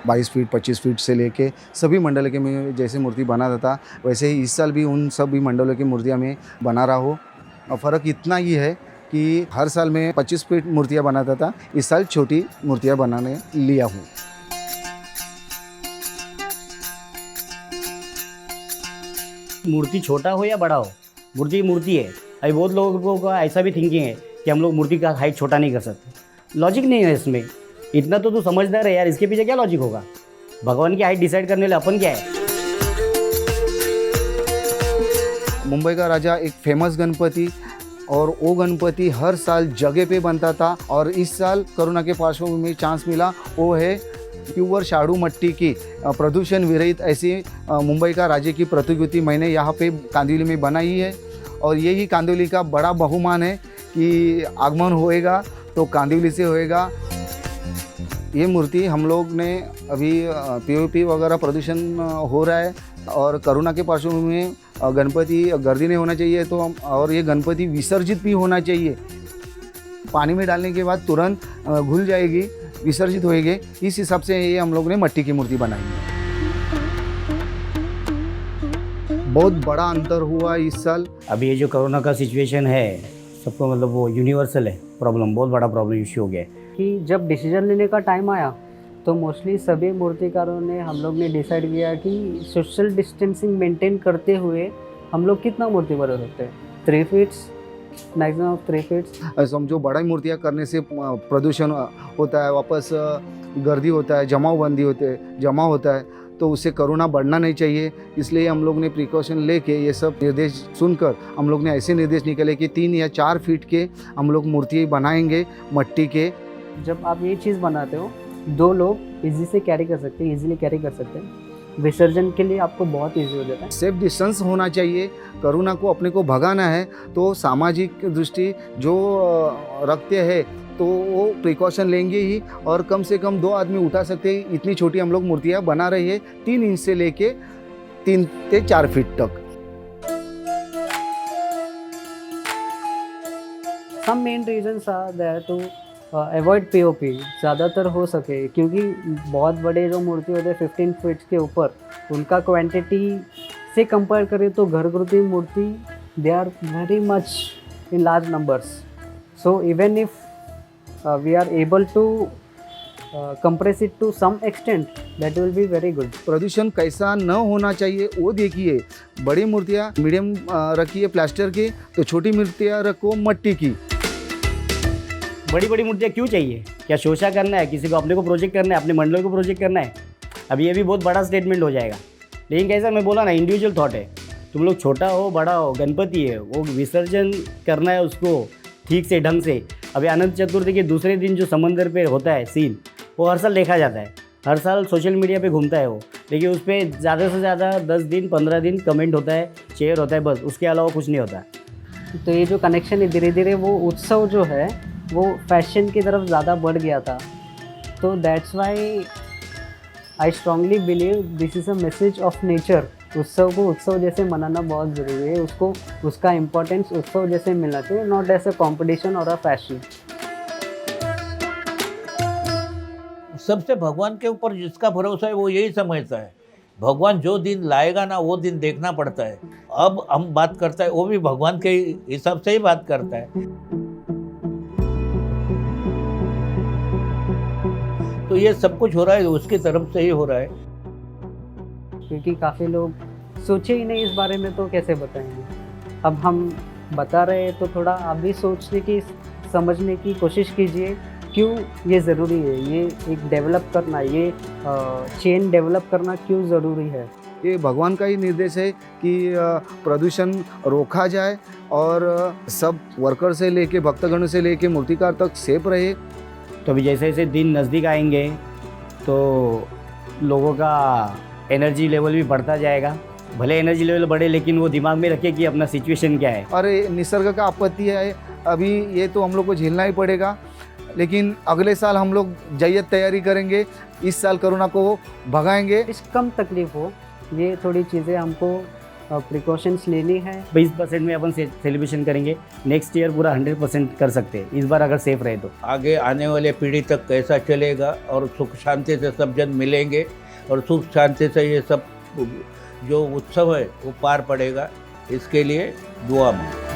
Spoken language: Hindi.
22 फीट 25 फीट से लेके सभी मंडल के मैं जैसे मूर्ति बनाता था वैसे ही इस साल भी उन सभी मंडलों की मूर्तियाँ मैं बना रहा हूँ। और फ़र्क इतना ही है कि हर साल मैं 25 फीट मूर्तियाँ बनाता था, इस साल छोटी मूर्तियाँ बनाने लिया हूँ। मूर्ति छोटा हो या बड़ा हो, मूर्ति मूर्ति है। अभी बहुत लोगों का ऐसा भी थिंकिंग है कि हम लोग मूर्ति का हाइट छोटा नहीं कर सकते। लॉजिक नहीं है इसमें। इतना तो तू समझदार है यार, इसके पीछे क्या लॉजिक होगा? भगवान की हाइट डिसाइड करने वाले अपन क्या है? मुंबई का राजा एक फेमस गणपति, और वो गणपति हर साल जगह पे बनता था। और इस साल कोरोना के पार्श्वभूमि में चांस मिला, वो है प्योर शाडू मट्टी की प्रदूषण विरहित ऐसी मुंबई का राज्य की प्रतिकृति मैंने यहाँ पे कांदिवली में बनाई है। और यही कांदिवली का बड़ा बहुमान है कि आगमन होएगा तो कांदिवली से होएगा। ये मूर्ति हम लोग ने अभी पीओपी वगैरह प्रदूषण हो रहा है और कोरोना के पार्श्वभूमि में गणपति गर्दी नहीं होना चाहिए, तो और ये गणपति विसर्जित भी होना चाहिए। पानी में डालने के बाद तुरंत घुल जाएगी, विसर्जित होएगी। इस हिसाब से ये हम लोग ने मिट्टी की मूर्ति बनाई है। बहुत बड़ा अंतर हुआ इस साल। अभी ये जो कोरोना का सिचुएशन है, सबको मतलब वो यूनिवर्सल है प्रॉब्लम, बहुत बड़ा प्रॉब्लम इश्यू हो गया है कि जब डिसीजन लेने का टाइम आया तो मोस्टली सभी मूर्तिकारों ने हम लोग ने डिसाइड किया कि सोशल डिस्टेंसिंग मेंटेन करते हुए हम लोग कितना मूर्ति बना सकते हैं। 3 फीट्स मैक्सिमम ऑफ 3 फीट्स। समझो बड़ा मूर्तियाँ करने से प्रदूषण होता है, वापस गर्दी होता है, जमा होता है, तो उससे कोरोना बढ़ना नहीं चाहिए। इसलिए हम लोग ने प्रिकॉशन लेके ये सब निर्देश सुनकर हम लोग ने ऐसे निर्देश निकाले कि 3 या 4 फीट के हम लोग मूर्ति बनाएंगे मट्टी के। जब आप ये चीज़ बनाते हो 2 लोग इजी से कैरी कर सकते हैं, इजीली कैरी कर सकते हैं। विसर्जन के लिए आपको बहुत इजी हो जाता है। सेफ डिस्टेंस होना चाहिए। कोरोना को अपने को भगाना है तो सामाजिक दृष्टि जो रखते हैं तो वो प्रिकॉशन लेंगे ही, और कम से कम 2 आदमी उठा सकते हैं। इतनी छोटी हम लोग मूर्तियाँ बना रही है, 3 इंच से लेके 3 से 4 फीट तक। Some main reasons are there to avoid POP ज़्यादातर हो सके, क्योंकि बहुत बड़े जो मूर्ति होते हैं 15 फीट के ऊपर, उनका क्वांटिटी से कंपेयर करें तो घरगुती मूर्ति they are very much in large numbers. So even if we are able to compress it to some extent, that will be very good. प्रदूषण कैसा न होना चाहिए वो देखिए। बड़ी मूर्तियाँ मीडियम रखिए प्लास्टर की, तो छोटी मूर्तियाँ रखो मट्टी की। बड़ी बड़ी मूर्तियाँ क्यों चाहिए? क्या शोषा करना है किसी को, अपने को प्रोजेक्ट करना है, अपने मंडलों को प्रोजेक्ट करना है? अभी ये भी बहुत बड़ा स्टेटमेंट हो जाएगा। लेकिन कैसा, मैं बोला ना, इंडिविजुअल थॉट है। तुम लोग छोटा हो बड़ा हो, गणपति है, वो विसर्जन करना है उसको ठीक से ढंग से। अभी अनंत चतुर्थी के दूसरे दिन जो समंदर पे होता है सीन, वो हर साल देखा जाता है, हर साल सोशल मीडिया पे घूमता है वो। लेकिन उस पर ज़्यादा से ज़्यादा 10 दिन 15 दिन कमेंट होता है, शेयर होता है, बस उसके अलावा कुछ नहीं होता। तो ये जो कनेक्शन है धीरे धीरे वो उत्सव जो है वो फैशन की तरफ ज़्यादा बढ़ गया था। तो that's why I strongly believe this is a message of nature. उत्सव को उत्सव जैसे मनाना बहुत ज़रूरी है, उसको उसका इम्पोर्टेंस उत्सव जैसे मिलना चाहिए, नॉट एज अ कॉम्पिटिशन और अ फैशन। सबसे भगवान के ऊपर जिसका भरोसा है वो यही समझता है। भगवान जो दिन लाएगा ना वो दिन देखना पड़ता है। अब हम बात करता है वो भी भगवान के हिसाब से ही बात करता है। तो ये सब कुछ हो रहा है उसकी तरफ से ही हो रहा है। क्योंकि काफ़ी लोग सोचे ही नहीं इस बारे में, तो कैसे बताएंगे। अब हम बता रहे हैं तो थोड़ा आप भी सोचने की, समझने की कोशिश कीजिए क्यों ये ज़रूरी है, ये एक डेवलप करना, ये चेन डेवलप करना क्यों ज़रूरी है। ये भगवान का ही निर्देश है कि प्रदूषण रोका जाए और सब वर्कर से लेके भक्तगण से लेके मूर्तिकार तक सेफ रहे। तो अभी जैसे जैसे दिन नज़दीक आएंगे तो लोगों का एनर्जी लेवल भी बढ़ता जाएगा। भले एनर्जी लेवल बढ़े, लेकिन वो दिमाग में रखे कि अपना सिचुएशन क्या है। अरे निसर्ग का आपत्ति है, अभी ये तो हम लोग को झेलना ही पड़ेगा। लेकिन अगले साल हम लोग जय्यत तैयारी करेंगे, इस साल कोरोना को भगाएंगे। इस कम तकलीफ हो, ये थोड़ी चीज़ें हमको प्रिकॉशंस लेनी है। 20% में अपन सेलिब्रेशन करेंगे, नेक्स्ट ईयर पूरा 100% कर सकते हैं इस बार अगर सेफ रहे तो। आगे आने वाले पीढ़ी तक कैसा चलेगा और सुख शांति से सब जन मिलेंगे और सुख शांति से ये सब जो उत्सव है वो पार पड़ेगा, इसके लिए दुआ मांगो।